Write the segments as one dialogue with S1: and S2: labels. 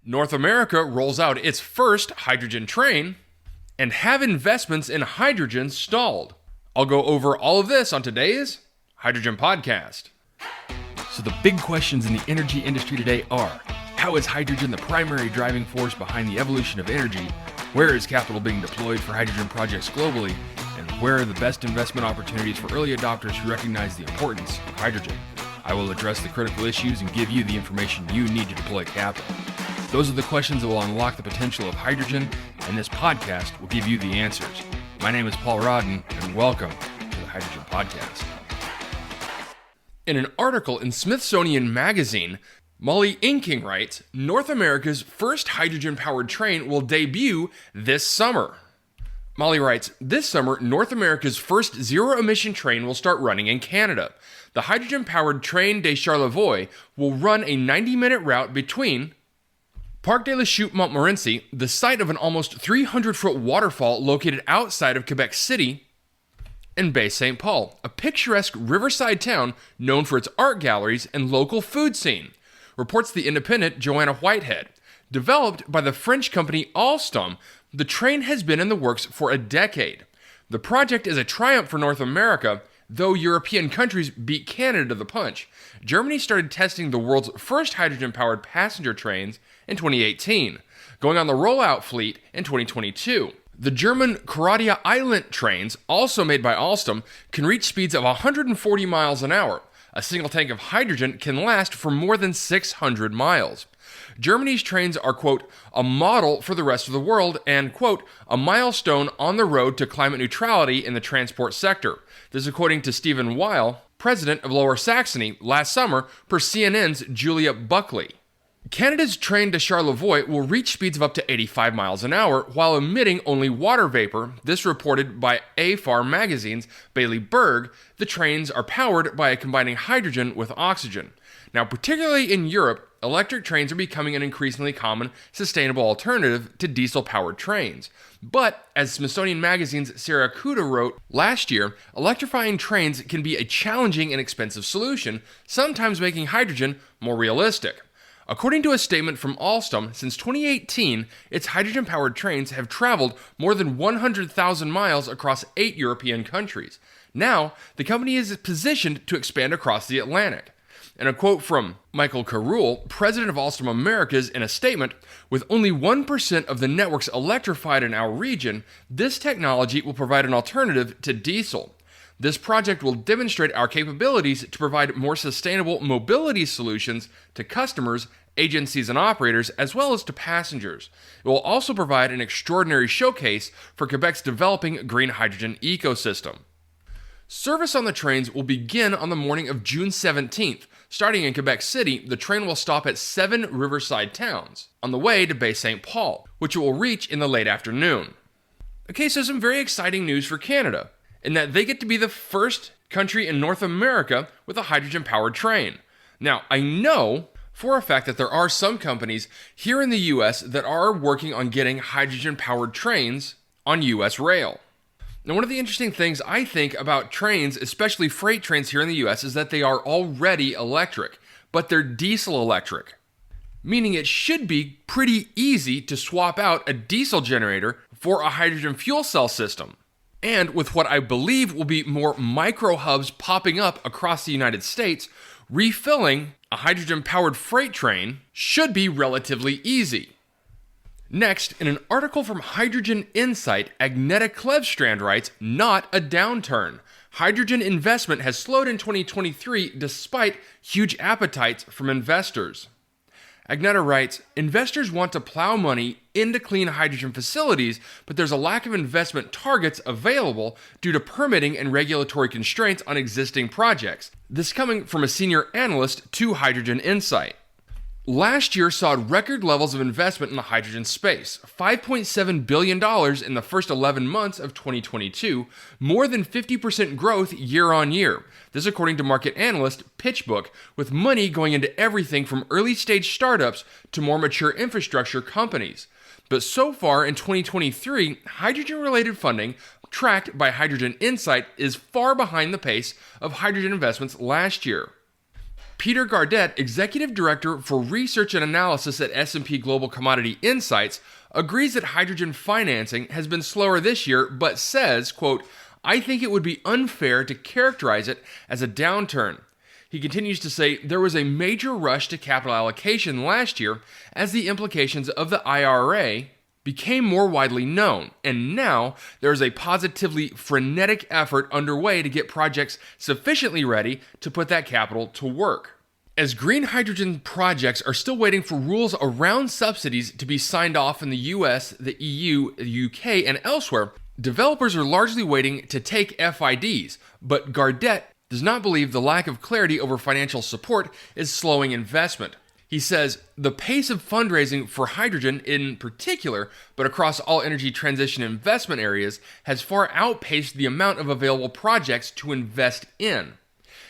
S1: North America rolls out its first hydrogen train, and have investments in hydrogen stalled. I'll go over all of this on today's Hydrogen Podcast. So the big questions in the energy industry today are, how is hydrogen the primary driving force behind the evolution of energy? Where is capital being deployed for hydrogen projects globally? And where are the best investment opportunities for early adopters who recognize the importance of hydrogen? I will address the critical issues and give you the information you need to deploy capital. Those are the questions that will unlock the potential of hydrogen, and this podcast will give you the answers. My name is Paul Rodden, and welcome to the Hydrogen Podcast. In an article in Smithsonian Magazine, Molly Inking writes, North America's first hydrogen-powered train will debut this summer. Molly writes, this summer, North America's first zero-emission train will start running in Canada. The hydrogen-powered train de Charlevoix will run a 90-minute route between Parc de la Chute Montmorency, the site of an almost 300-foot waterfall located outside of Quebec City, and Baie Saint Paul, a picturesque riverside town known for its art galleries and local food scene, reports the independent Joanna Whitehead. Developed by the French company Alstom, the train has been in the works for a decade. The project is a triumph for North America, though European countries beat Canada to the punch. Germany started testing the world's first hydrogen-powered passenger trains in 2018, going on the rollout fleet in 2022. The German Karadia Island trains, also made by Alstom, can reach speeds of 140 miles an hour. A single tank of hydrogen can last for more than 600 miles. Germany's trains are, quote, a model for the rest of the world and, quote, a milestone on the road to climate neutrality in the transport sector. This is according to Stephen Weil, president of Lower Saxony, last summer per CNN's Julia Buckley. Canada's train de Charlevoix will reach speeds of up to 85 miles an hour while emitting only water vapor. This reported by AFAR magazine's Bailey Berg. The trains are powered by combining hydrogen with oxygen. Now, particularly in Europe, electric trains are becoming an increasingly common, sustainable alternative to diesel-powered trains. But, as Smithsonian Magazine's Sarah Kuda wrote last year, electrifying trains can be a challenging and expensive solution, sometimes making hydrogen more realistic. According to a statement from Alstom, since 2018, its hydrogen-powered trains have traveled more than 100,000 miles across 8 European countries. Now, the company is positioned to expand across the Atlantic. And a quote from Michael Carroll, president of Alstom Americas, in a statement, with only 1% of the networks electrified in our region, this technology will provide an alternative to diesel. This project will demonstrate our capabilities to provide more sustainable mobility solutions to customers, agencies, and operators, as well as to passengers. It will also provide an extraordinary showcase for Quebec's developing green hydrogen ecosystem. Service on the trains will begin on the morning of June 17th. Starting in Quebec City, the train will stop at 7 riverside towns on the way to Baie Saint Paul, which it will reach in the late afternoon. Okay, so some very exciting news for Canada, in that they get to be the first country in North America with a hydrogen-powered train. Now, I know for a fact that there are some companies here in the US that are working on getting hydrogen-powered trains on US rail. Now, one of the interesting things I think about trains, especially freight trains here in the US, is that they are already electric, but they're diesel electric, meaning it should be pretty easy to swap out a diesel generator for a hydrogen fuel cell system. And with what I believe will be more micro hubs popping up across the United States, refilling a hydrogen-powered freight train should be relatively easy. Next, in an article from Hydrogen Insight, Agneta Klevstrand writes, not a downturn. Hydrogen investment has slowed in 2023 despite huge appetites from investors. Agneta writes, investors want to plow money into clean hydrogen facilities, but there's a lack of investment targets available due to permitting and regulatory constraints on existing projects. This coming from a senior analyst to Hydrogen Insight. Last year saw record levels of investment in the hydrogen space, $5.7 billion in the first 11 months of 2022, more than 50% growth year on year. This according to market analyst PitchBook, with money going into everything from early stage startups to more mature infrastructure companies. But so far in 2023, hydrogen-related funding, tracked by Hydrogen Insight, is far behind the pace of hydrogen investments last year. Peter Gardette, Executive Director for Research and Analysis at S&P Global Commodity Insights, agrees that hydrogen financing has been slower this year, but says, quote, "I think it would be unfair to characterize it as a downturn." He continues to say there was a major rush to capital allocation last year as the implications of the IRA became more widely known, and now there is a positively frenetic effort underway to get projects sufficiently ready to put that capital to work. As green hydrogen projects are still waiting for rules around subsidies to be signed off in the US, the EU, the UK, and elsewhere, developers are largely waiting to take FIDs, but Gardette does not believe the lack of clarity over financial support is slowing investment. He says the pace of fundraising for hydrogen in particular, but across all energy transition investment areas, has far outpaced the amount of available projects to invest in.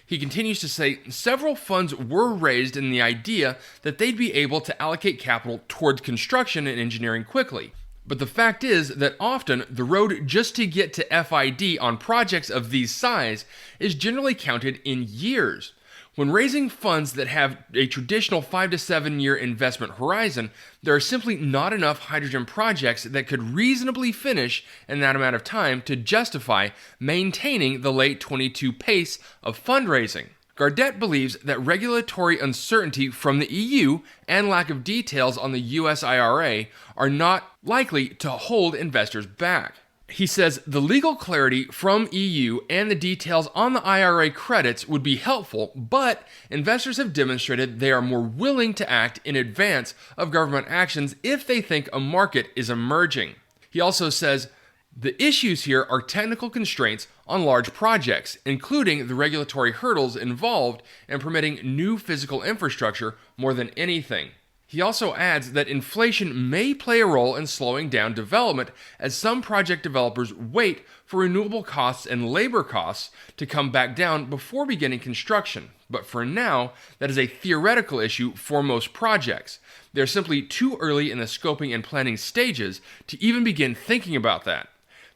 S1: He continues to say several funds were raised in the idea that they'd be able to allocate capital towards construction and engineering quickly. But the fact is that often the road just to get to FID on projects of these size is generally counted in years. When raising funds that have a traditional 5 to 7 year investment horizon, there are simply not enough hydrogen projects that could reasonably finish in that amount of time to justify maintaining the late 22 pace of fundraising. Gardette believes that regulatory uncertainty from the EU and lack of details on the US IRA are not likely to hold investors back. He says the legal clarity from EU and the details on the IRA credits would be helpful, but investors have demonstrated they are more willing to act in advance of government actions if they think a market is emerging. He also says the issues here are technical constraints on large projects, including the regulatory hurdles involved in permitting new physical infrastructure more than anything. He also adds that inflation may play a role in slowing down development as some project developers wait for renewable costs and labor costs to come back down before beginning construction. But for now, that is a theoretical issue for most projects. They're simply too early in the scoping and planning stages to even begin thinking about that.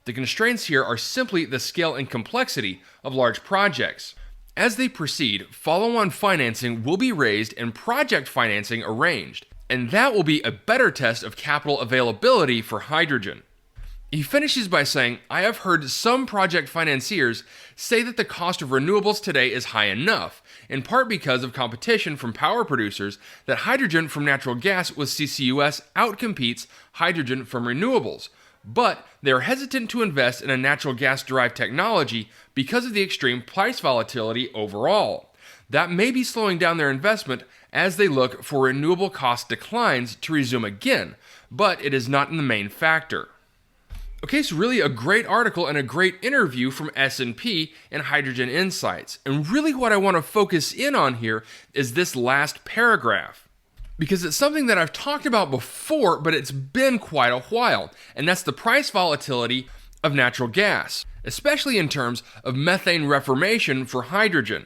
S1: The constraints here are simply the scale and complexity of large projects. As they proceed, follow-on financing will be raised and project financing arranged, and that will be a better test of capital availability for hydrogen. He finishes by saying, "I have heard some project financiers say that the cost of renewables today is high enough, in part because of competition from power producers, that hydrogen from natural gas with CCUS outcompetes hydrogen from renewables. But they are hesitant to invest in a natural gas-derived technology because of the extreme price volatility overall. That may be slowing down their investment as they look for renewable cost declines to resume again, but it is not the main factor." Okay, so really a great article and a great interview from S&P and Hydrogen Insights. And really what I want to focus in on here is this last paragraph, because it's something that I've talked about before, but it's been quite a while, and that's the price volatility of natural gas, especially in terms of methane reformation for hydrogen.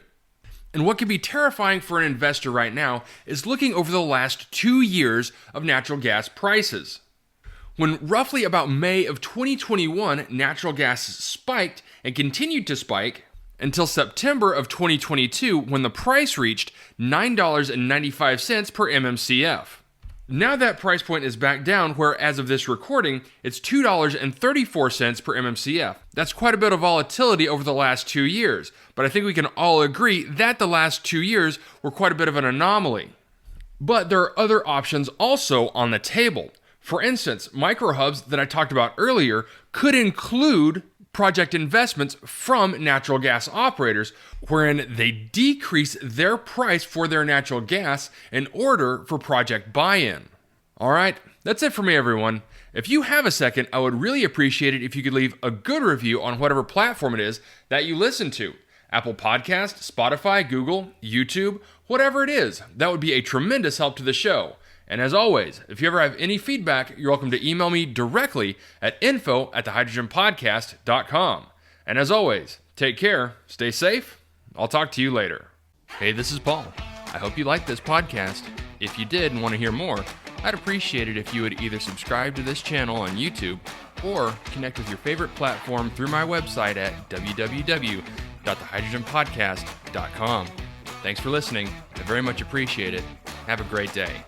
S1: And what can be terrifying for an investor right now is looking over the last 2 years of natural gas prices. When roughly about May of 2021, natural gas spiked and continued to spike until September of 2022, when the price reached $9.95 per MMCF. Now that price point is back down, where as of this recording, it's $2.34 per MMCF. That's quite a bit of volatility over the last 2 years, but I think we can all agree that the last 2 years were quite a bit of an anomaly. But there are other options also on the table. For instance, microhubs that I talked about earlier could include project investments from natural gas operators, wherein they decrease their price for their natural gas in order for project buy-in. All right, that's it for me, everyone. If you have a second, I would really appreciate it if you could leave a good review on whatever platform it is that you listen to. Apple Podcast, Spotify, Google, YouTube, whatever it is. That would be a tremendous help to the show. And as always, if you ever have any feedback, you're welcome to email me directly at info@thehydrogenpodcast.com. And as always, take care, stay safe, I'll talk to you later. Hey, this is Paul. I hope you liked this podcast. If you did and want to hear more, I'd appreciate it if you would either subscribe to this channel on YouTube or connect with your favorite platform through my website at www.thehydrogenpodcast.com. Thanks for listening. I very much appreciate it. Have a great day.